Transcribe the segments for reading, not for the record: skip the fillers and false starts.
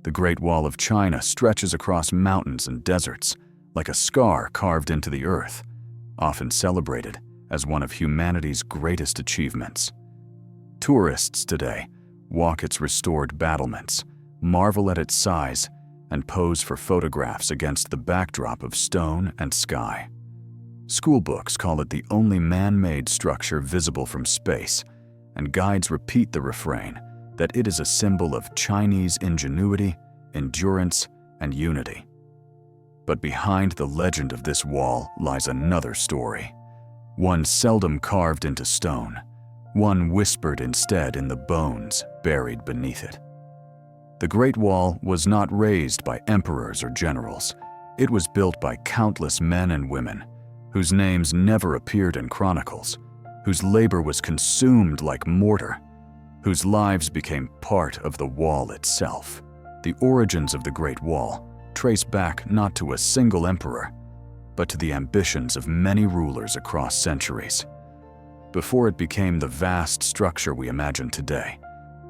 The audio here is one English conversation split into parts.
The Great Wall of China stretches across mountains and deserts, like a scar carved into the earth, often celebrated as one of humanity's greatest achievements. Tourists today walk its restored battlements, marvel at its size, and pose for photographs against the backdrop of stone and sky. School books call it the only man-made structure visible from space, and guides repeat the refrain that it is a symbol of Chinese ingenuity, endurance, and unity. But behind the legend of this wall lies another story, one seldom carved into stone, one whispered instead in the bones buried beneath it. The Great Wall was not raised by emperors or generals. It was built by countless men and women, whose names never appeared in chronicles, whose labor was consumed like mortar, whose lives became part of the wall itself. The origins of the Great Wall trace back not to a single emperor, but to the ambitions of many rulers across centuries. Before it became the vast structure we imagine today,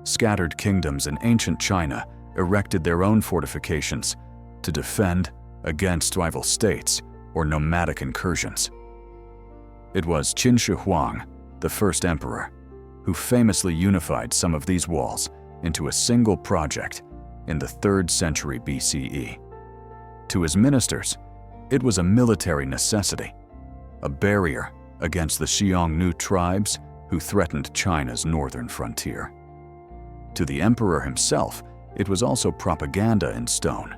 scattered kingdoms in ancient China erected their own fortifications to defend against rival states or nomadic incursions. It was Qin Shi Huang, the first emperor, who famously unified some of these walls into a single project in the 3rd century BCE. To his ministers, it was a military necessity, a barrier against the Xiongnu tribes who threatened China's northern frontier. To the emperor himself, it was also propaganda in stone,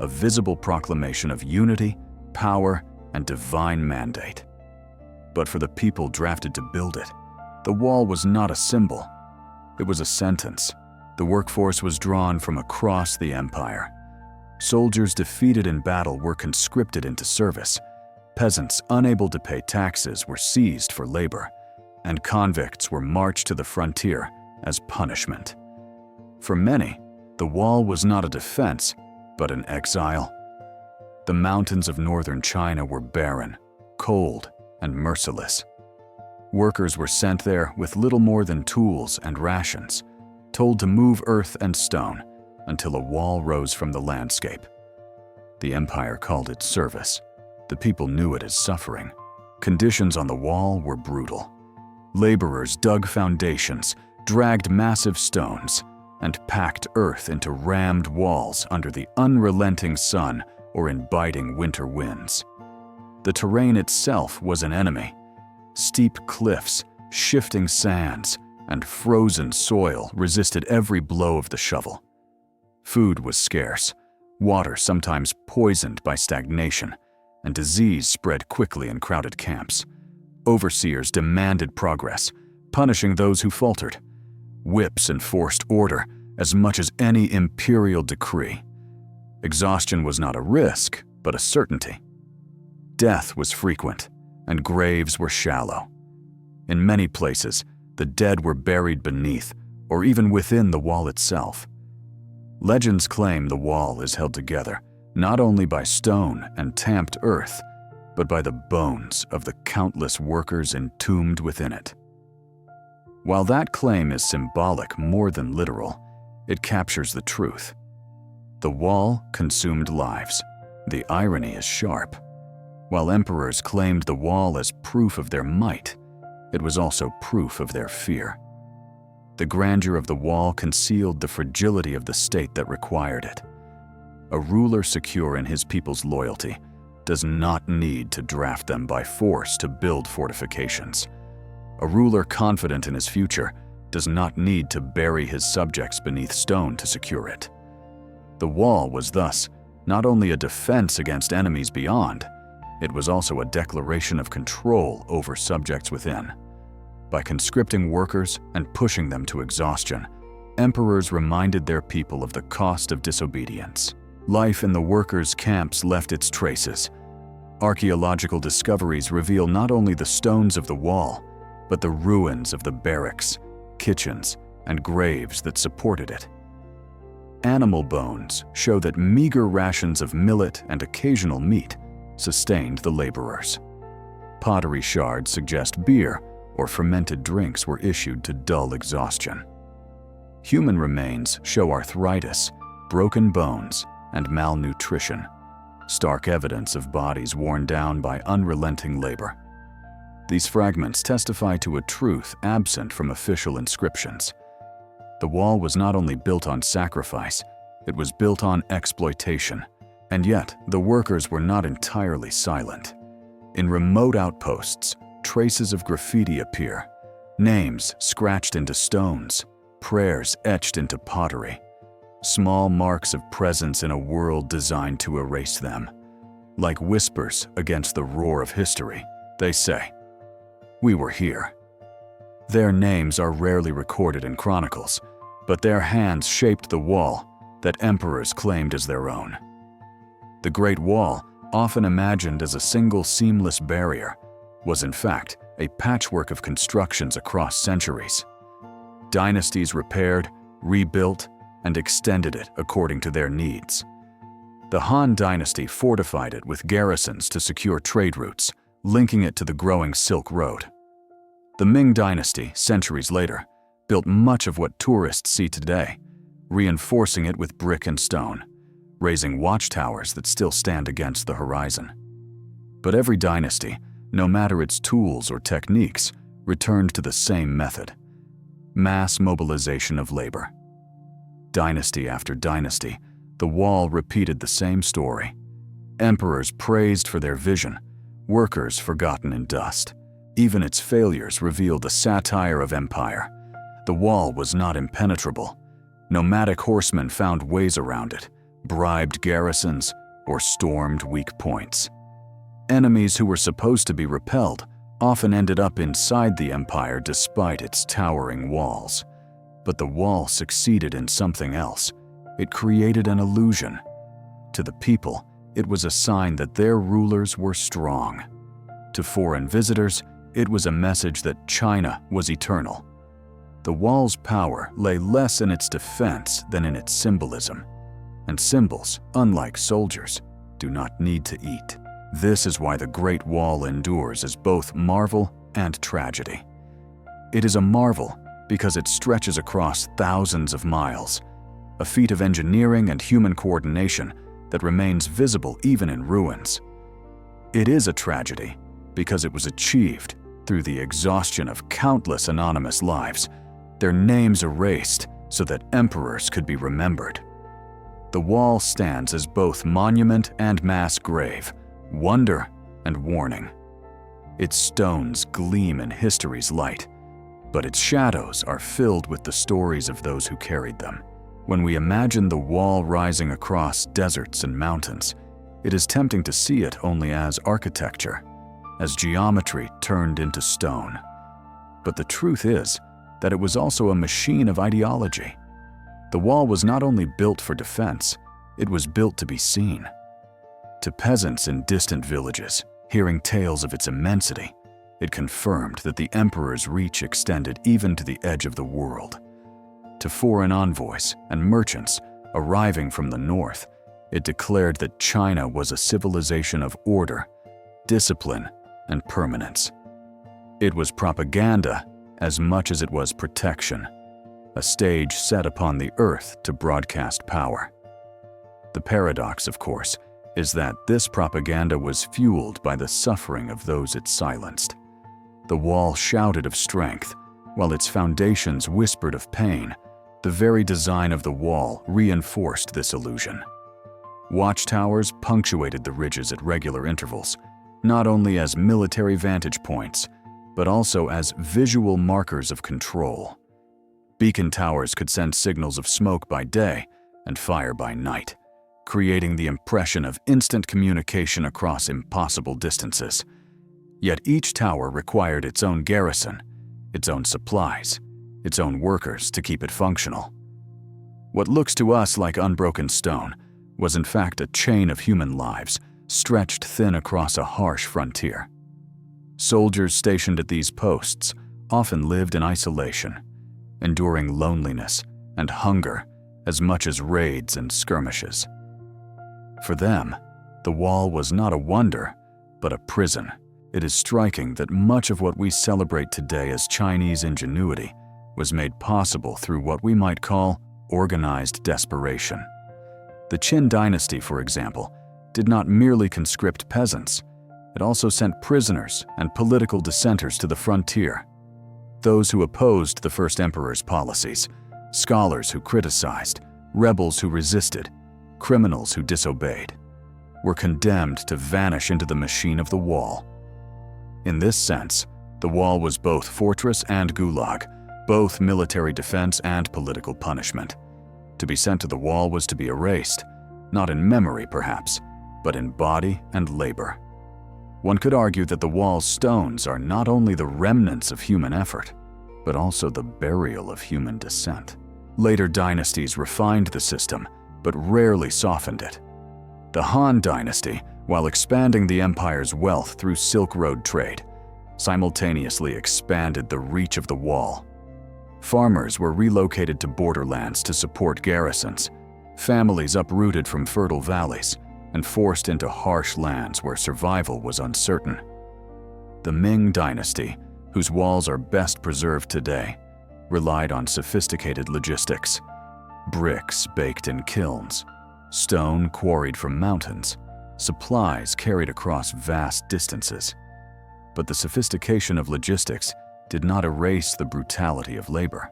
a visible proclamation of unity, power, and divine mandate. But for the people drafted to build it, the wall was not a symbol. It was a sentence. The workforce was drawn from across the empire. Soldiers defeated in battle were conscripted into service. Peasants unable to pay taxes were seized for labor, and convicts were marched to the frontier as punishment. For many, the wall was not a defense, but an exile. The mountains of northern China were barren, cold, and merciless. Workers were sent there with little more than tools and rations, told to move earth and stone until a wall rose from the landscape. The empire called it service. The people knew it as suffering. Conditions on the wall were brutal. Laborers dug foundations, dragged massive stones, and packed earth into rammed walls under the unrelenting sun or in biting winter winds. The terrain itself was an enemy. Steep cliffs, shifting sands, and frozen soil resisted every blow of the shovel. Food was scarce, water sometimes poisoned by stagnation, and disease spread quickly in crowded camps. Overseers demanded progress, punishing those who faltered. Whips enforced order as much as any imperial decree. Exhaustion was not a risk, but a certainty. Death was frequent, and graves were shallow. In many places, the dead were buried beneath or even within the wall itself. Legends claim the wall is held together not only by stone and tamped earth, but by the bones of the countless workers entombed within it. While that claim is symbolic more than literal, it captures the truth. The wall consumed lives. The irony is sharp. While emperors claimed the wall as proof of their might, it was also proof of their fear. The grandeur of the wall concealed the fragility of the state that required it. A ruler secure in his people's loyalty does not need to draft them by force to build fortifications. A ruler confident in his future does not need to bury his subjects beneath stone to secure it. The wall was thus not only a defense against enemies beyond, it was also a declaration of control over subjects within. By conscripting workers and pushing them to exhaustion, emperors reminded their people of the cost of disobedience. Life in the workers' camps left its traces. Archaeological discoveries reveal not only the stones of the wall, but the ruins of the barracks, kitchens, and graves that supported it. Animal bones show that meager rations of millet and occasional meat sustained the laborers. Pottery shards suggest beer or fermented drinks were issued to dull exhaustion. Human remains show arthritis, broken bones, and malnutrition, stark evidence of bodies worn down by unrelenting labor. These fragments testify to a truth absent from official inscriptions. The wall was not only built on sacrifice, it was built on exploitation. And yet, the workers were not entirely silent. In remote outposts, traces of graffiti appear, names scratched into stones, prayers etched into pottery, small marks of presence in a world designed to erase them. Like whispers against the roar of history, they say, "We were here." Their names are rarely recorded in chronicles, but their hands shaped the wall that emperors claimed as their own. The Great Wall, often imagined as a single seamless barrier, was in fact a patchwork of constructions across centuries. Dynasties repaired, rebuilt, and extended it according to their needs. The Han Dynasty fortified it with garrisons to secure trade routes, linking it to the growing Silk Road. The Ming Dynasty, centuries later, built much of what tourists see today, reinforcing it with brick and stone, raising watchtowers that still stand against the horizon. But every dynasty, no matter its tools or techniques, returned to the same method: mass mobilization of labor. Dynasty after dynasty, the wall repeated the same story. Emperors praised for their vision, workers forgotten in dust. Even its failures revealed the satire of empire. The wall was not impenetrable. Nomadic horsemen found ways around it, bribed garrisons, or stormed weak points. Enemies who were supposed to be repelled often ended up inside the empire despite its towering walls. But the wall succeeded in something else. It created an illusion. To the people, it was a sign that their rulers were strong. To foreign visitors, it was a message that China was eternal. The wall's power lay less in its defense than in its symbolism. And symbols, unlike soldiers, do not need to eat. This is why the Great Wall endures as both marvel and tragedy. It is a marvel because it stretches across thousands of miles, a feat of engineering and human coordination that remains visible even in ruins. It is a tragedy because it was achieved through the exhaustion of countless anonymous lives, their names erased so that emperors could be remembered. The wall stands as both monument and mass grave, wonder and warning. Its stones gleam in history's light, but its shadows are filled with the stories of those who carried them. When we imagine the wall rising across deserts and mountains, it is tempting to see it only as architecture, as geometry turned into stone. But the truth is that it was also a machine of ideology. The wall was not only built for defense, it was built to be seen. To peasants in distant villages, hearing tales of its immensity, it confirmed that the emperor's reach extended even to the edge of the world. To foreign envoys and merchants arriving from the north, it declared that China was a civilization of order, discipline, and permanence. It was propaganda as much as it was protection, a stage set upon the earth to broadcast power. The paradox, of course, is that this propaganda was fueled by the suffering of those it silenced. The wall shouted of strength, while its foundations whispered of pain. The very design of the wall reinforced this illusion. Watchtowers punctuated the ridges at regular intervals, not only as military vantage points, but also as visual markers of control. Beacon towers could send signals of smoke by day and fire by night, creating the impression of instant communication across impossible distances. Yet each tower required its own garrison, its own supplies, its own workers to keep it functional. What looks to us like unbroken stone was in fact a chain of human lives stretched thin across a harsh frontier. Soldiers stationed at these posts often lived in isolation, enduring loneliness and hunger as much as raids and skirmishes. For them, the wall was not a wonder, but a prison. It is striking that much of what we celebrate today as Chinese ingenuity was made possible through what we might call organized desperation. The Qin dynasty, for example, did not merely conscript peasants. It also sent prisoners and political dissenters to the frontier. Those who opposed the first emperor's policies, scholars who criticized, rebels who resisted, criminals who disobeyed, were condemned to vanish into the machine of the wall. In this sense, the wall was both fortress and gulag, both military defense and political punishment. To be sent to the wall was to be erased, not in memory perhaps, but in body and labor. One could argue that the wall's stones are not only the remnants of human effort, but also the burial of human descent. Later dynasties refined the system, but rarely softened it. The Han dynasty, while expanding the empire's wealth through Silk Road trade, simultaneously expanded the reach of the wall. Farmers were relocated to borderlands to support garrisons, families uprooted from fertile valleys, and forced into harsh lands where survival was uncertain. The Ming dynasty, whose walls are best preserved today, relied on sophisticated logistics: bricks baked in kilns, stone quarried from mountains, supplies carried across vast distances. But the sophistication of logistics did not erase the brutality of labor.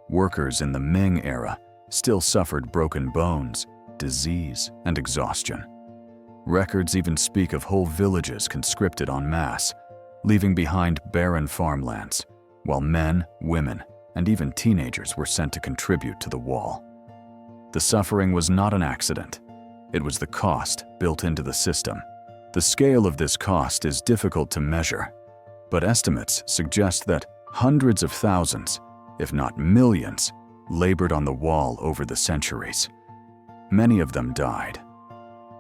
Workers in the Ming era still suffered broken bones, disease, and exhaustion. Records even speak of whole villages conscripted en masse, leaving behind barren farmlands, while men, women, and even teenagers were sent to contribute to the wall. The suffering was not an accident. It was the cost built into the system. The scale of this cost is difficult to measure, but estimates suggest that hundreds of thousands, if not millions, labored on the wall over the centuries. Many of them died.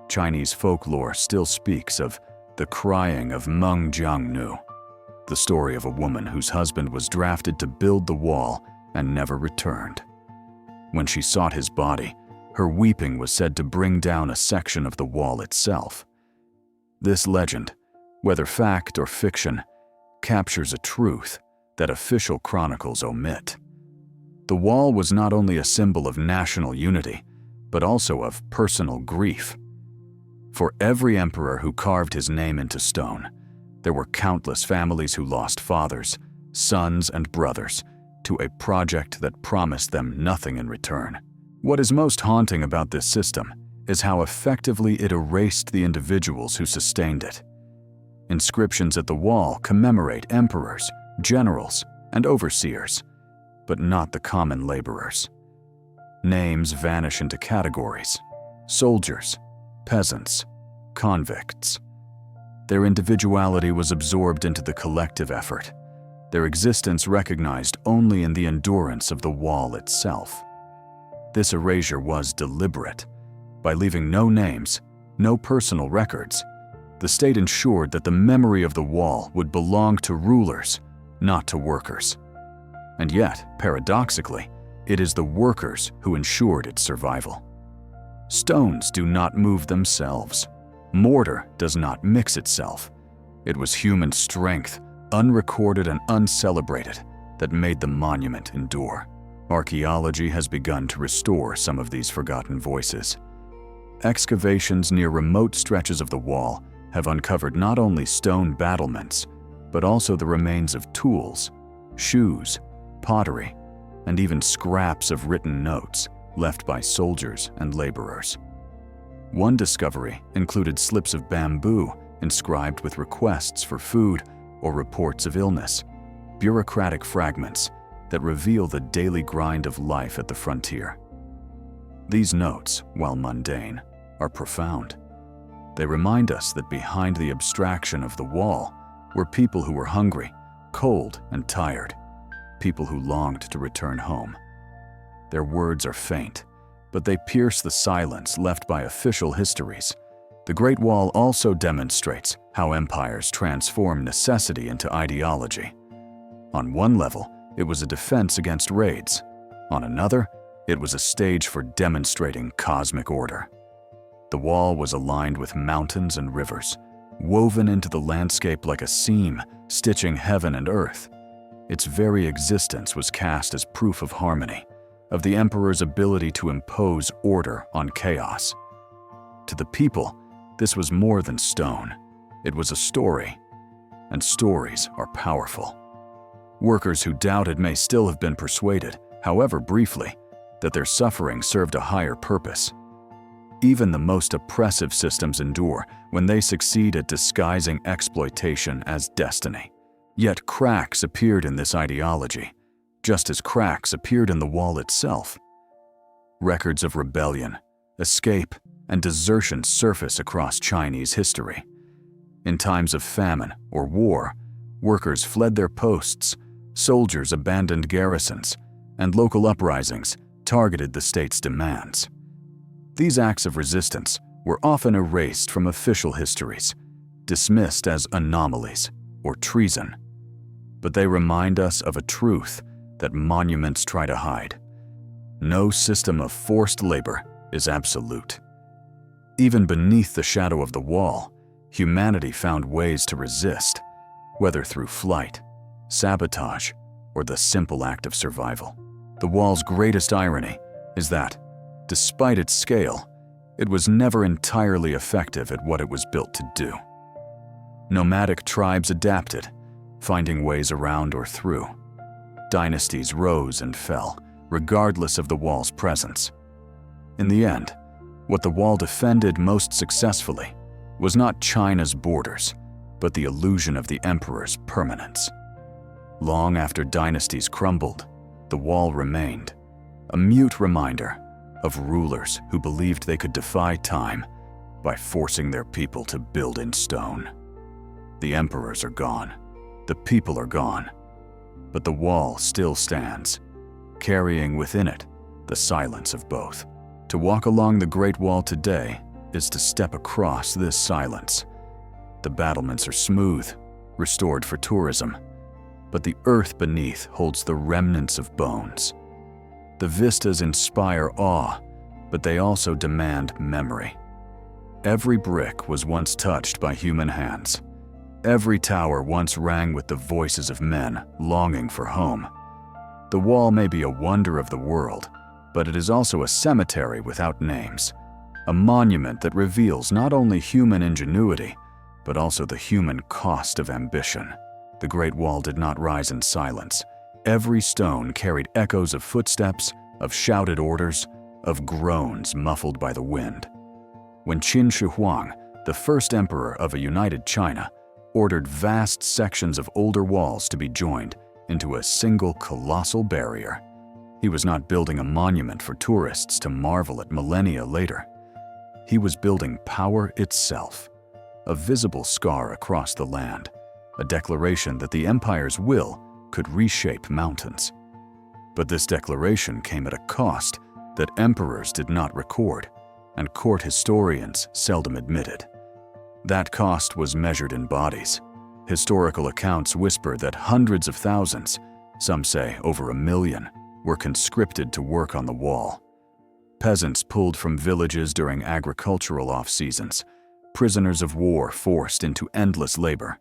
Chinese folklore still speaks of the crying of Meng Jiangnu, the story of a woman whose husband was drafted to build the wall and never returned. When she sought his body, her weeping was said to bring down a section of the wall itself. This legend, whether fact or fiction, captures a truth that official chronicles omit. The wall was not only a symbol of national unity, but also of personal grief. For every emperor who carved his name into stone, there were countless families who lost fathers, sons, and brothers to a project that promised them nothing in return. What is most haunting about this system is how effectively it erased the individuals who sustained it. Inscriptions at the wall commemorate emperors, generals, and overseers, but not the common laborers. Names vanish into categories: soldiers, peasants, convicts. Their individuality was absorbed into the collective effort, their existence recognized only in the endurance of the wall itself. This erasure was deliberate. By leaving no names, no personal records, the state ensured that the memory of the wall would belong to rulers, not to workers. And yet, paradoxically, it is the workers who ensured its survival. Stones do not move themselves. Mortar does not mix itself. It was human strength, unrecorded and uncelebrated, that made the monument endure. Archaeology has begun to restore some of these forgotten voices. Excavations near remote stretches of the wall have uncovered not only stone battlements, but also the remains of tools, shoes, pottery, and even scraps of written notes left by soldiers and laborers. One discovery included slips of bamboo inscribed with requests for food or reports of illness, bureaucratic fragments that reveal the daily grind of life at the frontier. These notes, while mundane, are profound. They remind us that behind the abstraction of the wall were people who were hungry, cold, and tired, people who longed to return home. Their words are faint, but they pierce the silence left by official histories. The Great Wall also demonstrates how empires transform necessity into ideology. On one level, it was a defense against raids. On another, it was a stage for demonstrating cosmic order. The wall was aligned with mountains and rivers, woven into the landscape like a seam, stitching heaven and earth. Its very existence was cast as proof of harmony, of the emperor's ability to impose order on chaos. To the people, this was more than stone. It was a story, and stories are powerful. Workers who doubted may still have been persuaded, however briefly, that their suffering served a higher purpose. Even the most oppressive systems endure when they succeed at disguising exploitation as destiny. Yet cracks appeared in this ideology, just as cracks appeared in the wall itself. Records of rebellion, escape, and desertion surface across Chinese history. In times of famine or war, workers fled their posts, soldiers abandoned garrisons, and local uprisings targeted the state's demands. These acts of resistance were often erased from official histories, dismissed as anomalies or treason. But they remind us of a truth that monuments try to hide. No system of forced labor is absolute. Even beneath the shadow of the wall, humanity found ways to resist, whether through flight, sabotage, or the simple act of survival. The wall's greatest irony is that, despite its scale, it was never entirely effective at what it was built to do. Nomadic tribes adapted, finding ways around or through. Dynasties rose and fell, regardless of the wall's presence. In the end, what the wall defended most successfully was not China's borders, but the illusion of the emperor's permanence. Long after dynasties crumbled, the wall remained, a mute reminder of rulers who believed they could defy time by forcing their people to build in stone. The emperors are gone, the people are gone, but the wall still stands, carrying within it the silence of both. To walk along the Great Wall today is to step across this silence. The battlements are smooth, restored for tourism, but the earth beneath holds the remnants of bones. The vistas inspire awe, but they also demand memory. Every brick was once touched by human hands. Every tower once rang with the voices of men longing for home. The wall may be a wonder of the world, but it is also a cemetery without names, a monument that reveals not only human ingenuity, but also the human cost of ambition. The Great Wall did not rise in silence. Every stone carried echoes of footsteps, of shouted orders, of groans muffled by the wind. When Qin Shi Huang, the first emperor of a united China, ordered vast sections of older walls to be joined into a single colossal barrier, he was not building a monument for tourists to marvel at millennia later. He was building power itself, a visible scar across the land, a declaration that the empire's will could reshape mountains. But this declaration came at a cost that emperors did not record, and court historians seldom admitted. That cost was measured in bodies. Historical accounts whisper that hundreds of thousands, some say over 1 million, were conscripted to work on the wall. Peasants pulled from villages during agricultural off-seasons, prisoners of war forced into endless labor,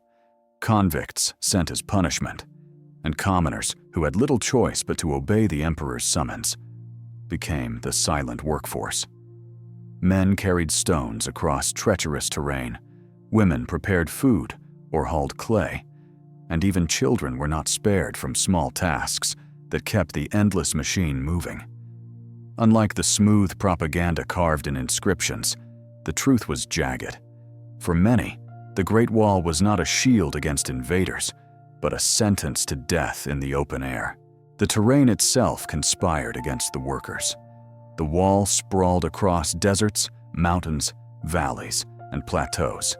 convicts sent as punishment, and commoners who had little choice but to obey the emperor's summons became the silent workforce. Men carried stones across treacherous terrain, women prepared food or hauled clay, and even children were not spared from small tasks that kept the endless machine moving. Unlike the smooth propaganda carved in inscriptions, the truth was jagged. For many, the Great Wall was not a shield against invaders, but a sentence to death in the open air. The terrain itself conspired against the workers. The wall sprawled across deserts, mountains, valleys, and plateaus,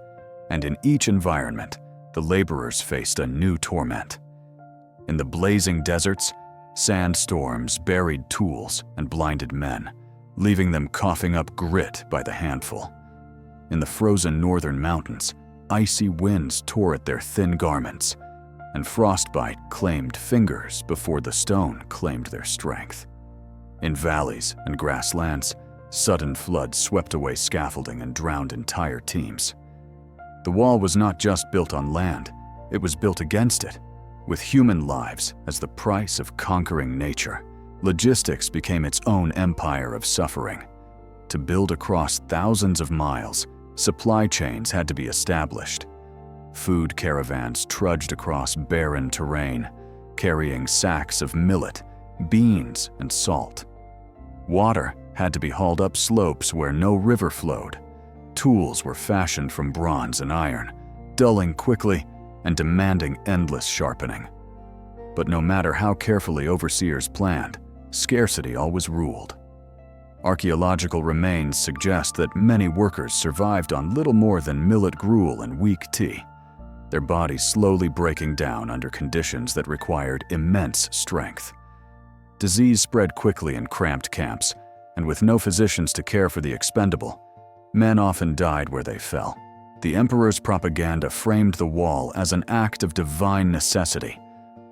and in each environment, the laborers faced a new torment. In the blazing deserts, sandstorms buried tools and blinded men, leaving them coughing up grit by the handful. In the frozen northern mountains, icy winds tore at their thin garments, and frostbite claimed fingers before the stone claimed their strength. In valleys and grasslands, sudden floods swept away scaffolding and drowned entire teams. The wall was not just built on land, it was built against it, with human lives as the price of conquering nature. Logistics became its own empire of suffering. To build across thousands of miles, supply chains had to be established. Food caravans trudged across barren terrain, carrying sacks of millet, beans, and salt. Water had to be hauled up slopes where no river flowed. Tools were fashioned from bronze and iron, dulling quickly and demanding endless sharpening. But no matter how carefully overseers planned, scarcity always ruled. Archaeological remains suggest that many workers survived on little more than millet gruel and weak tea, their bodies slowly breaking down under conditions that required immense strength. Disease spread quickly in cramped camps, and with no physicians to care for the expendable, men often died where they fell. The emperor's propaganda framed the wall as an act of divine necessity,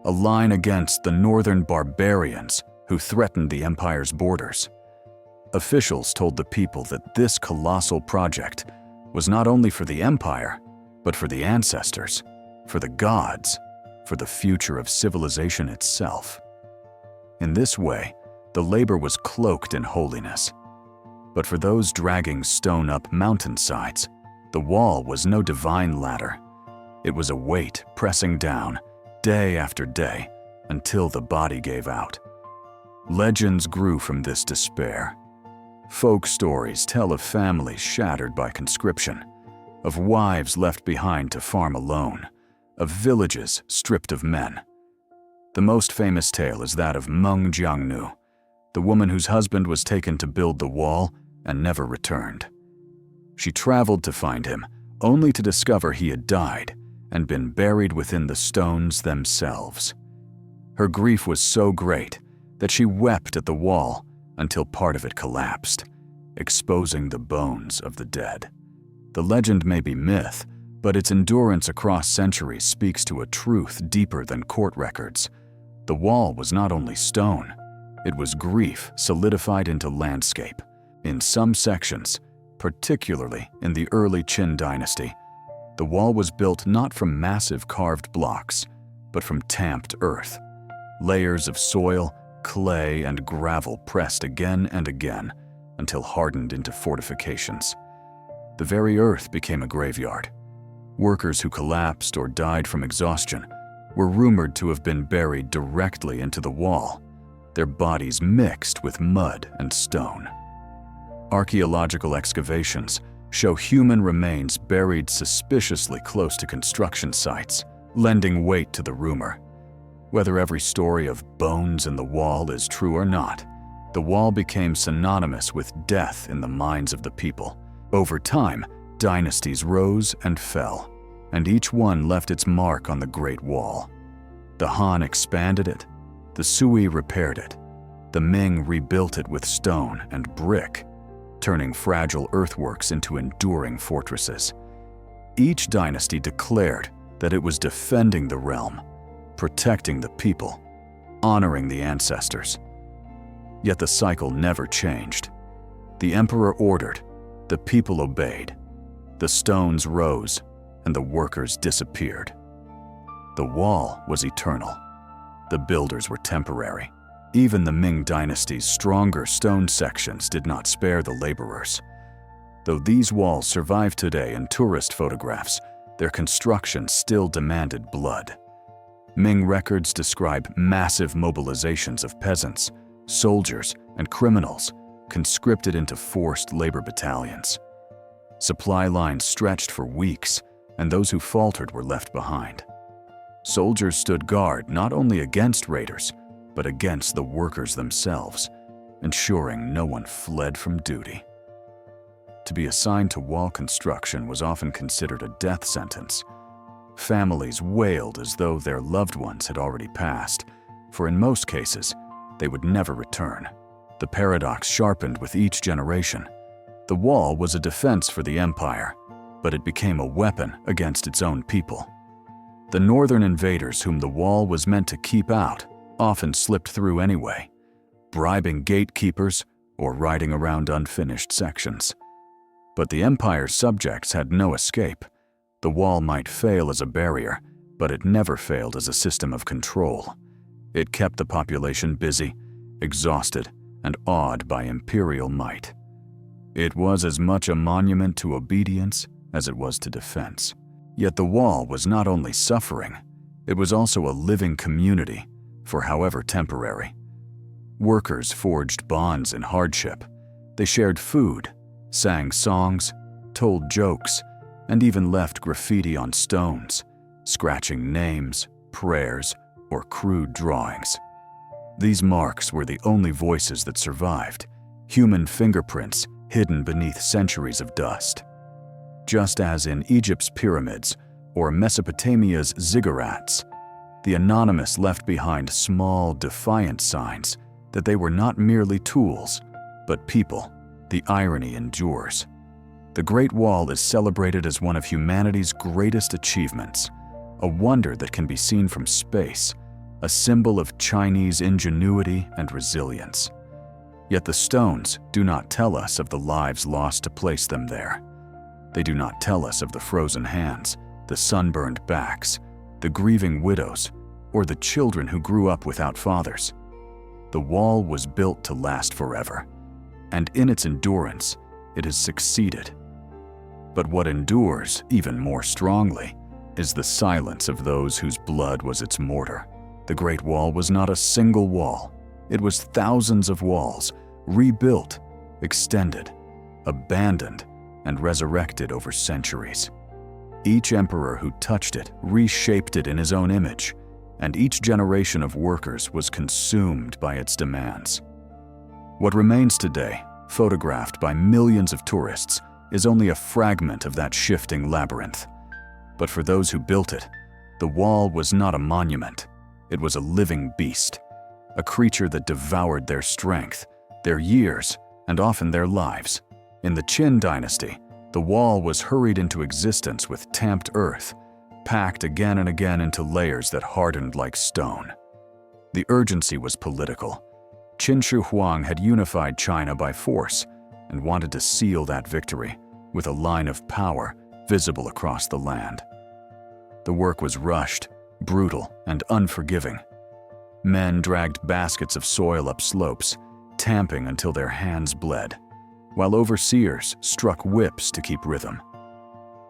a line against the northern barbarians who threatened the empire's borders. Officials told the people that this colossal project was not only for the empire, but for the ancestors, for the gods, for the future of civilization itself. In this way, the labor was cloaked in holiness. But for those dragging stone up mountainsides, the wall was no divine ladder. It was a weight pressing down, day after day, until the body gave out. Legends grew from this despair. Folk stories tell of families shattered by conscription, of wives left behind to farm alone, of villages stripped of men. The most famous tale is that of Meng Jiangnu, the woman whose husband was taken to build the wall and never returned. She traveled to find him, only to discover he had died and been buried within the stones themselves. Her grief was so great that she wept at the wall until part of it collapsed, exposing the bones of the dead. The legend may be myth, but its endurance across centuries speaks to a truth deeper than court records. The wall was not only stone, it was grief solidified into landscape. In some sections, particularly in the early Qin dynasty, the wall was built not from massive carved blocks, but from tamped earth. Layers of soil, clay, and gravel pressed again and again until hardened into fortifications. The very earth became a graveyard. Workers who collapsed or died from exhaustion were rumored to have been buried directly into the wall, their bodies mixed with mud and stone. Archaeological excavations show human remains buried suspiciously close to construction sites, lending weight to the rumor. Whether every story of bones in the wall is true or not, the wall became synonymous with death in the minds of the people. Over time, dynasties rose and fell, and each one left its mark on the Great Wall. The Han expanded it, the Sui repaired it, the Ming rebuilt it with stone and brick, turning fragile earthworks into enduring fortresses. Each dynasty declared that it was defending the realm, protecting the people, honoring the ancestors. Yet the cycle never changed. The emperor ordered, the people obeyed, the stones rose, and the workers disappeared. The wall was eternal. The builders were temporary. Even the Ming dynasty's stronger stone sections did not spare the laborers. Though these walls survive today in tourist photographs, their construction still demanded blood. Ming records describe massive mobilizations of peasants, soldiers, and criminals conscripted into forced labor battalions. Supply lines stretched for weeks, and those who faltered were left behind. Soldiers stood guard not only against raiders, but against the workers themselves, ensuring no one fled from duty. To be assigned to wall construction was often considered a death sentence. Families wailed as though their loved ones had already passed, for in most cases, they would never return. The paradox sharpened with each generation. The wall was a defense for the empire, but it became a weapon against its own people. The northern invaders whom the wall was meant to keep out often slipped through anyway, bribing gatekeepers or riding around unfinished sections. But the empire's subjects had no escape. The wall might fail as a barrier, but it never failed as a system of control. It kept the population busy, exhausted and awed by imperial might. It was as much a monument to obedience as it was to defense. Yet the wall was not only suffering, it was also a living community, for however temporary. Workers forged bonds in hardship. They shared food, sang songs, told jokes, and even left graffiti on stones, scratching names, prayers, or crude drawings. These marks were the only voices that survived, human fingerprints hidden beneath centuries of dust. Just as in Egypt's pyramids or Mesopotamia's ziggurats, the anonymous left behind small, defiant signs that they were not merely tools, but people. The irony endures. The Great Wall is celebrated as one of humanity's greatest achievements, a wonder that can be seen from space, a symbol of Chinese ingenuity and resilience. Yet the stones do not tell us of the lives lost to place them there. They do not tell us of the frozen hands, the sunburned backs, the grieving widows, or the children who grew up without fathers. The wall was built to last forever, and in its endurance, it has succeeded. But what endures even more strongly is the silence of those whose blood was its mortar. The Great Wall was not a single wall. It was thousands of walls, rebuilt, extended, abandoned, and resurrected over centuries. Each emperor who touched it reshaped it in his own image, and each generation of workers was consumed by its demands. What remains today, photographed by millions of tourists, is only a fragment of that shifting labyrinth. But for those who built it, the wall was not a monument. It was a living beast, a creature that devoured their strength, their years, and often their lives. In the Qin dynasty, the wall was hurried into existence with tamped earth, packed again and again into layers that hardened like stone. The urgency was political. Qin Shi Huang had unified China by force and wanted to seal that victory with a line of power visible across the land. The work was rushed, brutal, and unforgiving. Men dragged baskets of soil up slopes, tamping until their hands bled, while overseers struck whips to keep rhythm.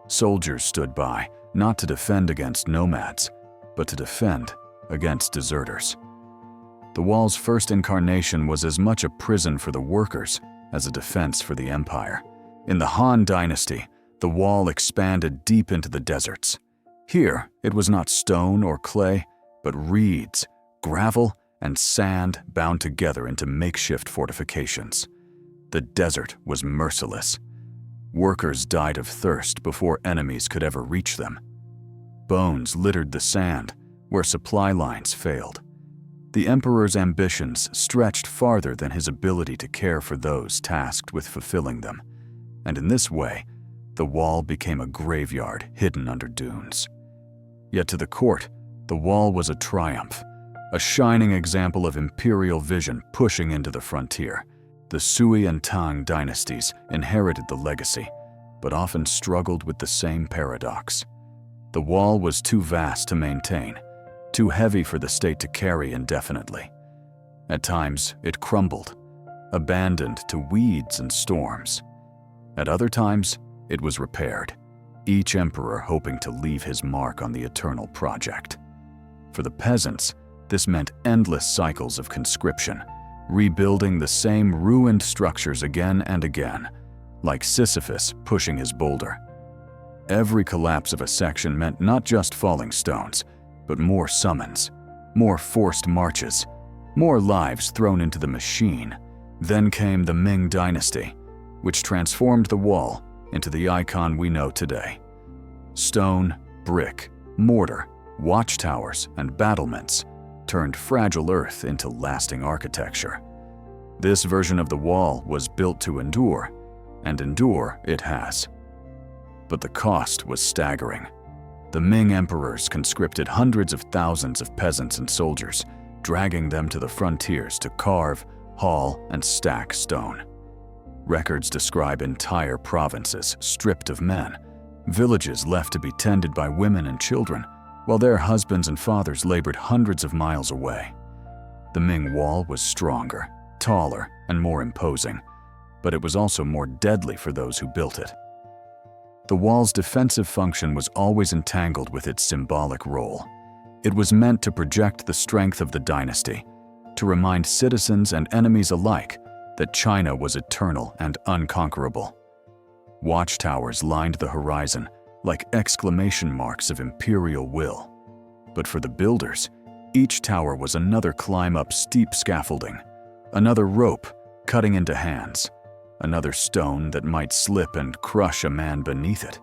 Soldiers stood by, not to defend against nomads, but to defend against deserters. The wall's first incarnation was as much a prison for the workers as a defense for the empire. In the Han dynasty, the wall expanded deep into the deserts. Here, it was not stone or clay, but reeds, gravel, and sand bound together into makeshift fortifications. The desert was merciless. Workers died of thirst before enemies could ever reach them. Bones littered the sand where supply lines failed. The emperor's ambitions stretched farther than his ability to care for those tasked with fulfilling them, and in this way, the wall became a graveyard hidden under dunes. Yet to the court, the wall was a triumph, a shining example of imperial vision pushing into the frontier. The Sui and Tang dynasties inherited the legacy, but often struggled with the same paradox. The wall was too vast to maintain, too heavy for the state to carry indefinitely. At times, it crumbled, abandoned to weeds and storms. At other times, it was repaired, each emperor hoping to leave his mark on the eternal project. For the peasants, this meant endless cycles of conscription, rebuilding the same ruined structures again and again, like Sisyphus pushing his boulder. Every collapse of a section meant not just falling stones, but more summons, more forced marches, more lives thrown into the machine. Then came the Ming dynasty, which transformed the wall into the icon we know today. Stone, brick, mortar, watchtowers, and battlements turned fragile earth into lasting architecture. This version of the wall was built to endure, and endure it has. But the cost was staggering. The Ming emperors conscripted hundreds of thousands of peasants and soldiers, dragging them to the frontiers to carve, haul, and stack stone. Records describe entire provinces stripped of men, villages left to be tended by women and children, while their husbands and fathers labored hundreds of miles away. The Ming Wall was stronger, taller, and more imposing, but it was also more deadly for those who built it. The wall's defensive function was always entangled with its symbolic role. It was meant to project the strength of the dynasty, to remind citizens and enemies alike that China was eternal and unconquerable. Watchtowers lined the horizon like exclamation marks of imperial will. But for the builders, each tower was another climb up steep scaffolding, another rope cutting into hands, another stone that might slip and crush a man beneath it.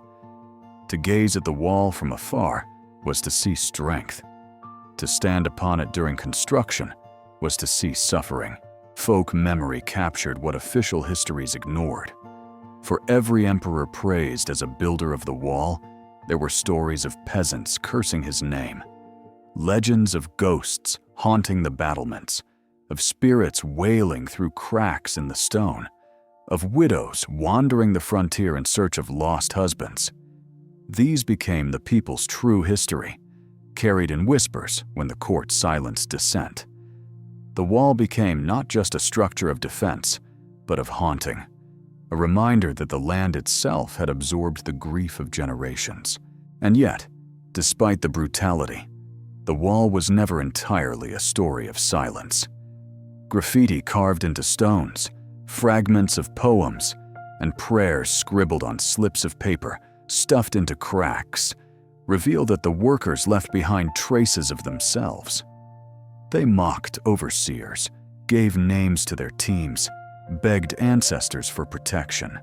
To gaze at the wall from afar was to see strength. To stand upon it during construction was to see suffering. Folk memory captured what official histories ignored. For every emperor praised as a builder of the wall, there were stories of peasants cursing his name, legends of ghosts haunting the battlements, of spirits wailing through cracks in the stone, of widows wandering the frontier in search of lost husbands. These became the people's true history, carried in whispers when the court silenced dissent. The wall became not just a structure of defense, but of haunting, a reminder that the land itself had absorbed the grief of generations. And yet, despite the brutality, the wall was never entirely a story of silence. Graffiti carved into stones, fragments of poems, and prayers scribbled on slips of paper stuffed into cracks reveal that the workers left behind traces of themselves. They mocked overseers, gave names to their teams, begged ancestors for protection.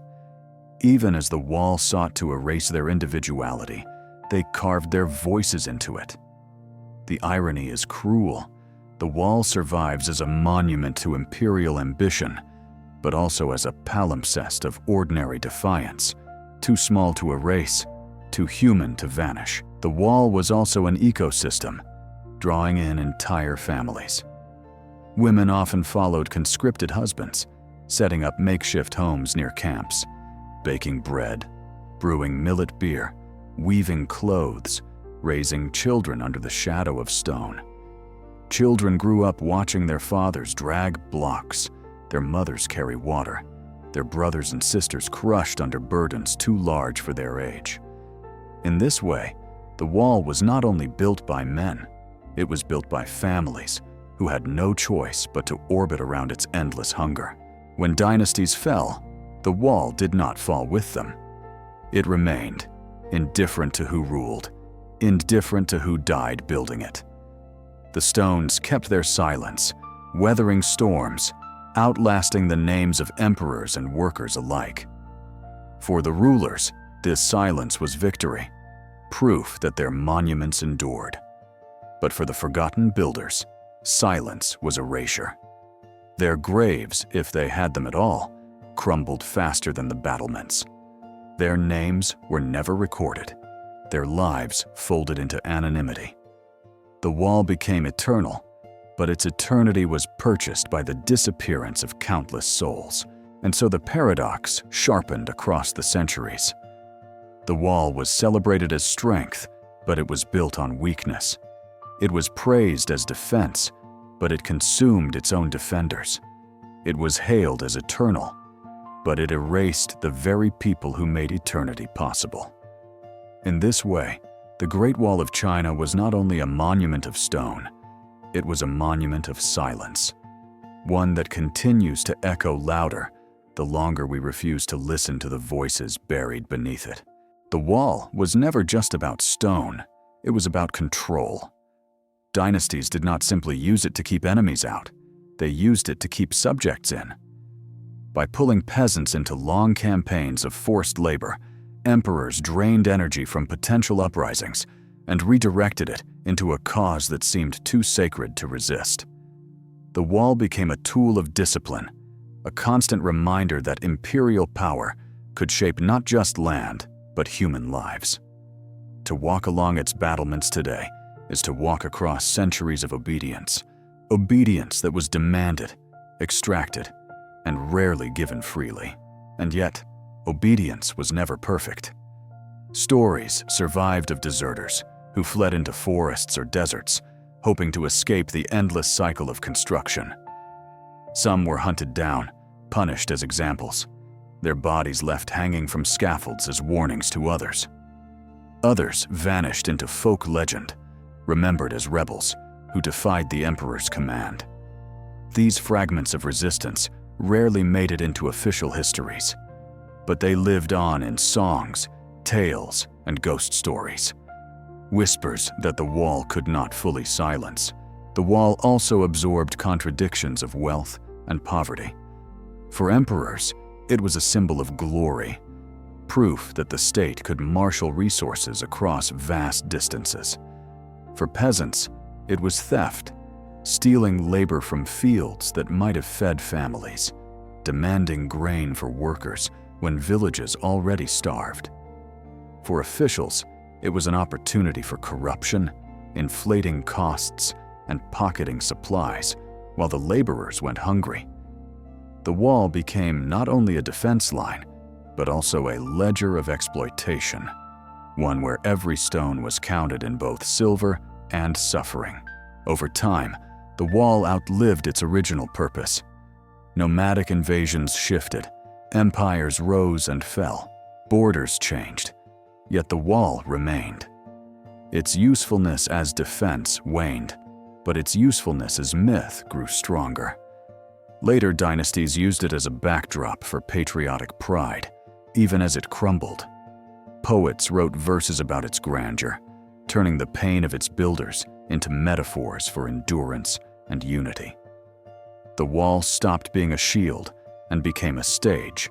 Even as the wall sought to erase their individuality, they carved their voices into it. The irony is cruel. The wall survives as a monument to imperial ambition, but also as a palimpsest of ordinary defiance, too small to erase, too human to vanish. The wall was also an ecosystem, drawing in entire families. Women often followed conscripted husbands, setting up makeshift homes near camps, baking bread, brewing millet beer, weaving clothes, raising children under the shadow of stone. Children grew up watching their fathers drag blocks, their mothers carry water, their brothers and sisters crushed under burdens too large for their age. In this way, the wall was not only built by men, it was built by families who had no choice but to orbit around its endless hunger. When dynasties fell, the wall did not fall with them. It remained, indifferent to who ruled, indifferent to who died building it. The stones kept their silence, weathering storms, outlasting the names of emperors and workers alike. For the rulers, this silence was victory, proof that their monuments endured. But for the forgotten builders, silence was erasure. Their graves, if they had them at all, crumbled faster than the battlements. Their names were never recorded, their lives folded into anonymity. The wall became eternal, but its eternity was purchased by the disappearance of countless souls, and so the paradox sharpened across the centuries. The wall was celebrated as strength, but it was built on weakness. It was praised as defense, but it consumed its own defenders. It was hailed as eternal, but it erased the very people who made eternity possible. In this way, the Great Wall of China was not only a monument of stone, it was a monument of silence, one that continues to echo louder the longer we refuse to listen to the voices buried beneath it. The wall was never just about stone, it was about control. Dynasties did not simply use it to keep enemies out, they used it to keep subjects in. By pulling peasants into long campaigns of forced labor, emperors drained energy from potential uprisings and redirected it into a cause that seemed too sacred to resist. The wall became a tool of discipline, a constant reminder that imperial power could shape not just land, but human lives. To walk along its battlements today is to walk across centuries of obedience, obedience that was demanded, extracted, and rarely given freely. And yet, obedience was never perfect. Stories survived of deserters who fled into forests or deserts, hoping to escape the endless cycle of construction. Some were hunted down, punished as examples, their bodies left hanging from scaffolds as warnings to others. Others vanished into folk legend, remembered as rebels who defied the emperor's command. These fragments of resistance rarely made it into official histories, but they lived on in songs, tales, and ghost stories. Whispers that the wall could not fully silence. The wall also absorbed contradictions of wealth and poverty. For emperors, it was a symbol of glory, proof that the state could marshal resources across vast distances. For peasants, it was theft, stealing labor from fields that might have fed families, demanding grain for workers when villages already starved. For officials, it was an opportunity for corruption, inflating costs, and pocketing supplies while the laborers went hungry. The wall became not only a defense line, but also a ledger of exploitation, one where every stone was counted in both silver and suffering. Over time, the wall outlived its original purpose. Nomadic invasions shifted, empires rose and fell, borders changed, yet the wall remained. Its usefulness as defense waned, but its usefulness as myth grew stronger. Later dynasties used it as a backdrop for patriotic pride, even as it crumbled. Poets wrote verses about its grandeur, turning the pain of its builders into metaphors for endurance and unity. The wall stopped being a shield and became a stage,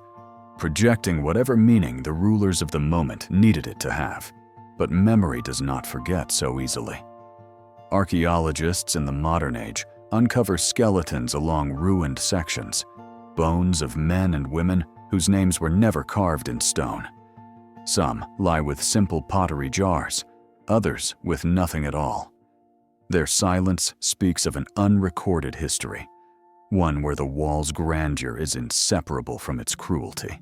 projecting whatever meaning the rulers of the moment needed it to have. But memory does not forget so easily. Archaeologists in the modern age uncover skeletons along ruined sections, bones of men and women whose names were never carved in stone. Some lie with simple pottery jars, others with nothing at all. Their silence speaks of an unrecorded history, one where the wall's grandeur is inseparable from its cruelty.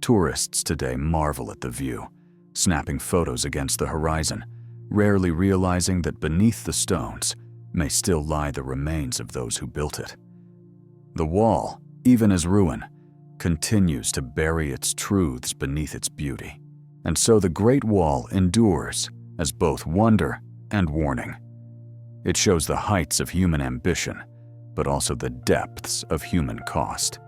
Tourists today marvel at the view, snapping photos against the horizon, rarely realizing that beneath the stones may still lie the remains of those who built it. The wall, even as ruin, continues to bury its truths beneath its beauty. And so the Great Wall endures as both wonder and warning. It shows the heights of human ambition, but also the depths of human cost.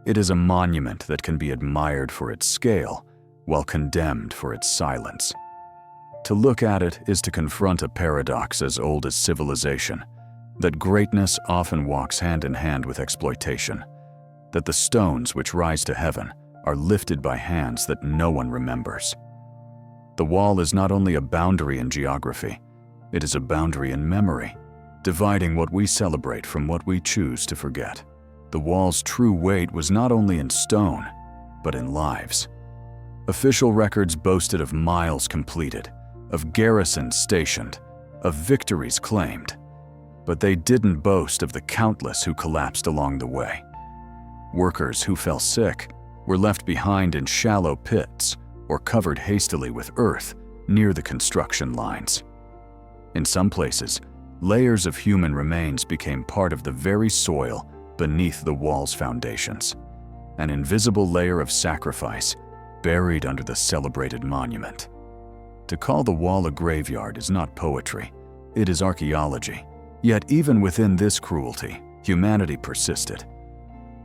It is a monument that can be admired for its scale, while condemned for its silence. To look at it is to confront a paradox as old as civilization, that greatness often walks hand in hand with exploitation, that the stones which rise to heaven are lifted by hands that no one remembers. The wall is not only a boundary in geography, it is a boundary in memory, dividing what we celebrate from what we choose to forget. The wall's true weight was not only in stone, but in lives. Official records boasted of miles completed, of garrisons stationed, of victories claimed, but they didn't boast of the countless who collapsed along the way. Workers who fell sick were left behind in shallow pits or covered hastily with earth near the construction lines. In some places, layers of human remains became part of the very soil beneath the wall's foundations, an invisible layer of sacrifice buried under the celebrated monument. To call the wall a graveyard is not poetry, it is archaeology. Yet even within this cruelty, humanity persisted.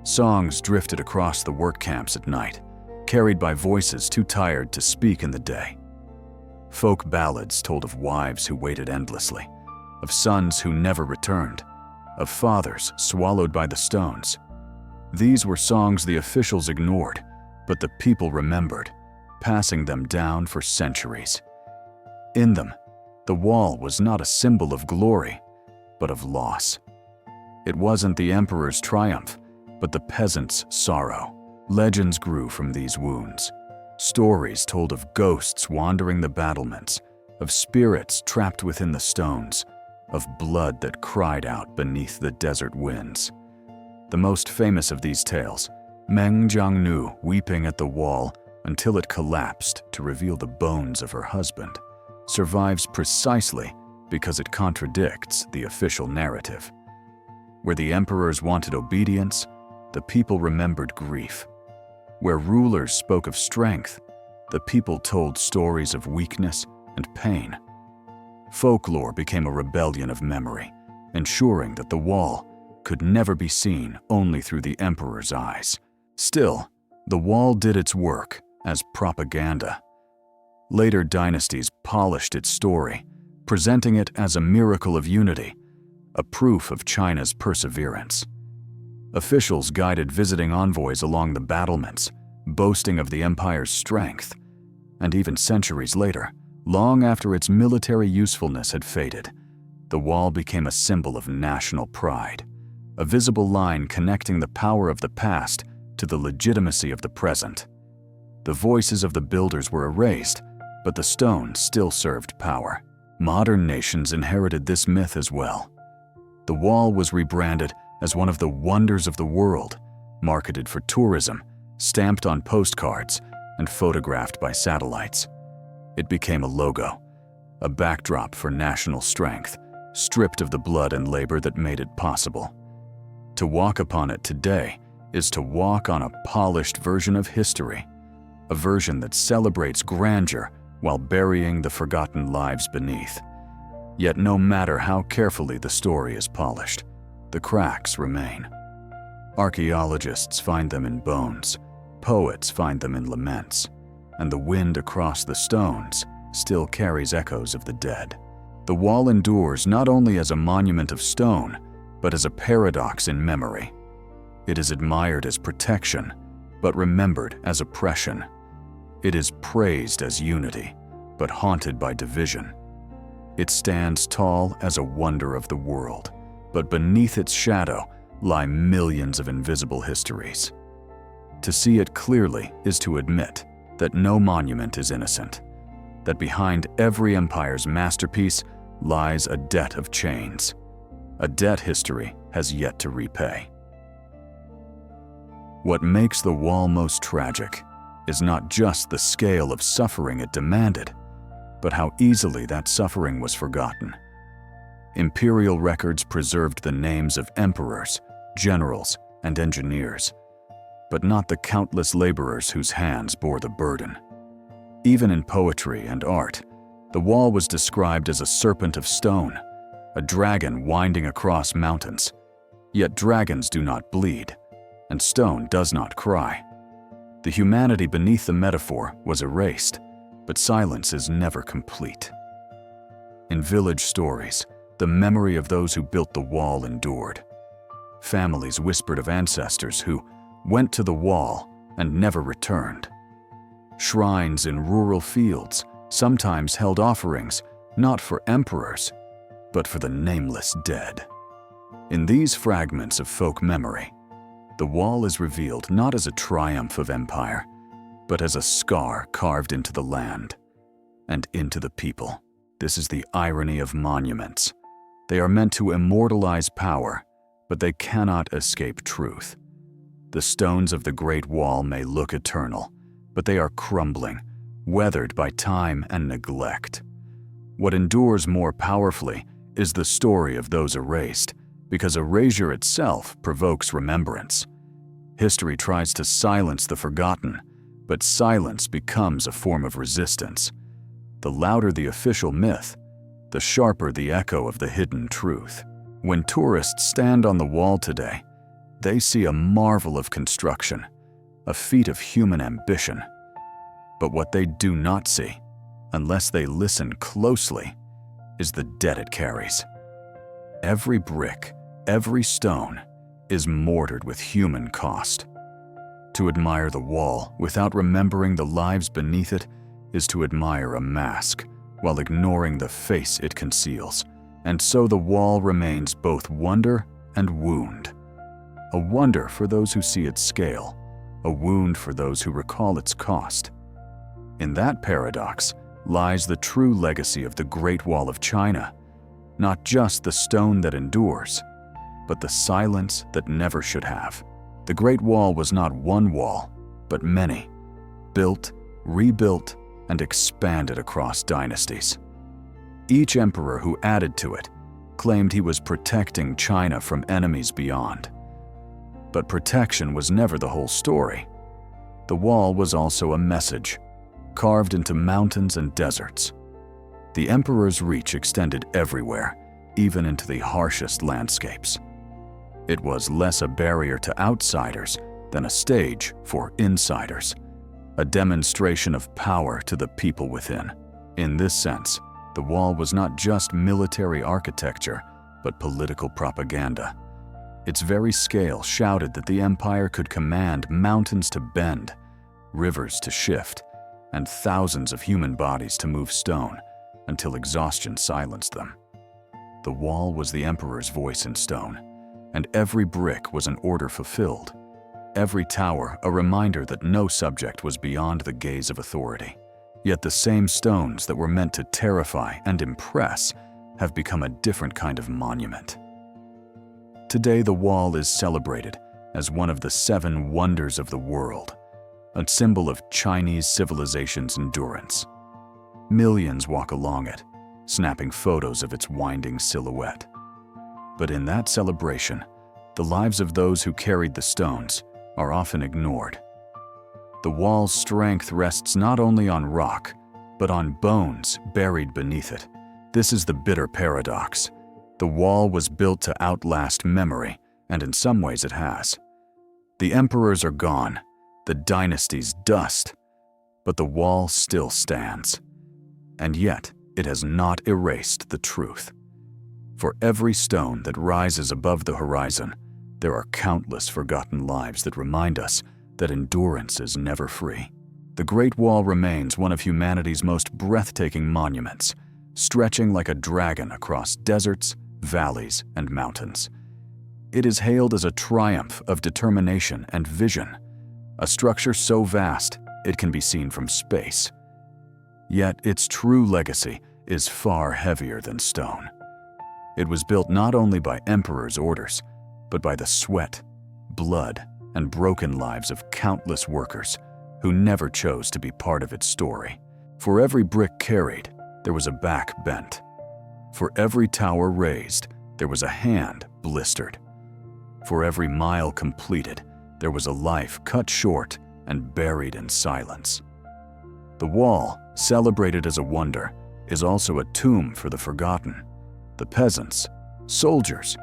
Songs drifted across the work camps at night, carried by voices too tired to speak in the day. Folk ballads told of wives who waited endlessly, of sons who never returned, of fathers swallowed by the stones. These were songs the officials ignored, but the people remembered, passing them down for centuries. In them, the wall was not a symbol of glory, but of loss. It wasn't the emperor's triumph, but the peasant's sorrow. Legends grew from these wounds. Stories told of ghosts wandering the battlements, of spirits trapped within the stones, of blood that cried out beneath the desert winds. The most famous of these tales, Meng Jiangnu weeping at the wall until it collapsed to reveal the bones of her husband, survives precisely because it contradicts the official narrative. Where the emperors wanted obedience, the people remembered grief. Where rulers spoke of strength, the people told stories of weakness and pain. Folklore became a rebellion of memory, ensuring that the wall could never be seen only through the emperor's eyes. Still, the wall did its work as propaganda. Later dynasties polished its story, presenting it as a miracle of unity, a proof of China's perseverance. Officials guided visiting envoys along the battlements, boasting of the empire's strength. And even centuries later, long after its military usefulness had faded, the wall became a symbol of national pride, a visible line connecting the power of the past to the legitimacy of the present. The voices of the builders were erased, but the stone still served power. Modern nations inherited this myth as well. The wall was rebranded as one of the wonders of the world, marketed for tourism, stamped on postcards, and photographed by satellites. It became a logo, a backdrop for national strength, stripped of the blood and labor that made it possible. To walk upon it today is to walk on a polished version of history, a version that celebrates grandeur while burying the forgotten lives beneath. Yet no matter how carefully the story is polished, the cracks remain. Archaeologists find them in bones, poets find them in laments, and the wind across the stones still carries echoes of the dead. The wall endures not only as a monument of stone, but as a paradox in memory. It is admired as protection, but remembered as oppression. It is praised as unity, but haunted by division. It stands tall as a wonder of the world, but beneath its shadow lie millions of invisible histories. To see it clearly is to admit that no monument is innocent, that behind every empire's masterpiece lies a debt of chains, a debt history has yet to repay. What makes the wall most tragic is not just the scale of suffering it demanded, but how easily that suffering was forgotten. Imperial records preserved the names of emperors, generals, and engineers, but not the countless laborers whose hands bore the burden. Even in poetry and art, the wall was described as a serpent of stone, a dragon winding across mountains. Yet dragons do not bleed, and stone does not cry. The humanity beneath the metaphor was erased, but silence is never complete. In village stories, the memory of those who built the wall endured. Families whispered of ancestors who went to the wall and never returned. Shrines in rural fields sometimes held offerings not for emperors, but for the nameless dead. In these fragments of folk memory, the wall is revealed not as a triumph of empire, but as a scar carved into the land and into the people. This is the irony of monuments. They are meant to immortalize power, but they cannot escape truth. The stones of the Great Wall may look eternal, but they are crumbling, weathered by time and neglect. What endures more powerfully is the story of those erased, because erasure itself provokes remembrance. History tries to silence the forgotten, but silence becomes a form of resistance. The louder the official myth, the sharper the echo of the hidden truth. When tourists stand on the wall today, they see a marvel of construction, a feat of human ambition. But what they do not see, unless they listen closely, is the debt it carries. Every brick, every stone, is mortared with human cost. To admire the wall without remembering the lives beneath it is to admire a mask while ignoring the face it conceals. And so the wall remains both wonder and wound. A wonder for those who see its scale, a wound for those who recall its cost. In that paradox lies the true legacy of the Great Wall of China, not just the stone that endures, but the silence that never should have. The Great Wall was not one wall, but many, built, rebuilt, and expanded across dynasties. Each emperor who added to it claimed he was protecting China from enemies beyond. But protection was never the whole story. The wall was also a message, carved into mountains and deserts. The emperor's reach extended everywhere, even into the harshest landscapes. It was less a barrier to outsiders than a stage for insiders, a demonstration of power to the people within. In this sense, the wall was not just military architecture, but political propaganda. Its very scale shouted that the empire could command mountains to bend, rivers to shift, and thousands of human bodies to move stone until exhaustion silenced them. The wall was the emperor's voice in stone, and every brick was an order fulfilled. Every tower a reminder that no subject was beyond the gaze of authority. Yet the same stones that were meant to terrify and impress have become a different kind of monument. Today, the wall is celebrated as one of the 7 wonders of the world, a symbol of Chinese civilization's endurance. Millions walk along it, snapping photos of its winding silhouette. But in that celebration, the lives of those who carried the stones are often ignored. The wall's strength rests not only on rock, but on bones buried beneath it. This is the bitter paradox. The wall was built to outlast memory, and in some ways it has. The emperors are gone, the dynasty's dust, but the wall still stands. And yet, it has not erased the truth. For every stone that rises above the horizon, there are countless forgotten lives that remind us that endurance is never free. The Great Wall remains one of humanity's most breathtaking monuments, stretching like a dragon across deserts, valleys, and mountains. It is hailed as a triumph of determination and vision, a structure so vast it can be seen from space. Yet its true legacy is far heavier than stone. It was built not only by emperors' orders, but by the sweat, blood, and broken lives of countless workers who never chose to be part of its story. For every brick carried, there was a back bent. For every tower raised, there was a hand blistered. For every mile completed, there was a life cut short and buried in silence. The wall, celebrated as a wonder, is also a tomb for the forgotten, the peasants, soldiers,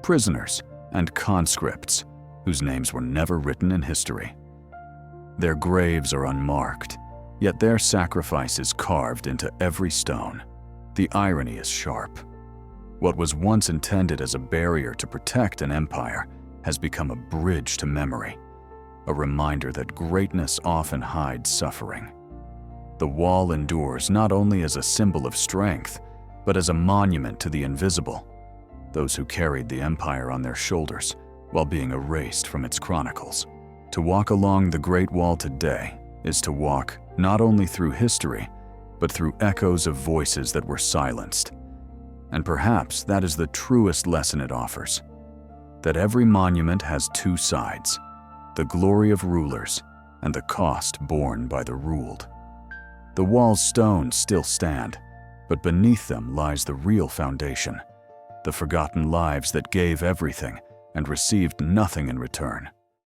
prisoners, and conscripts whose names were never written in history. Their graves are unmarked, yet their sacrifice is carved into every stone. The irony is sharp. What was once intended as a barrier to protect an empire has become a bridge to memory, a reminder that greatness often hides suffering. The wall endures not only as a symbol of strength, but as a monument to the invisible, those who carried the empire on their shoulders while being erased from its chronicles. To walk along the Great Wall today is to walk not only through history, but through echoes of voices that were silenced. And perhaps that is the truest lesson it offers, that every monument has 2 sides, the glory of rulers and the cost borne by the ruled. The wall's stones still stand, but beneath them lies the real foundation, the forgotten lives that gave everything and received nothing in return.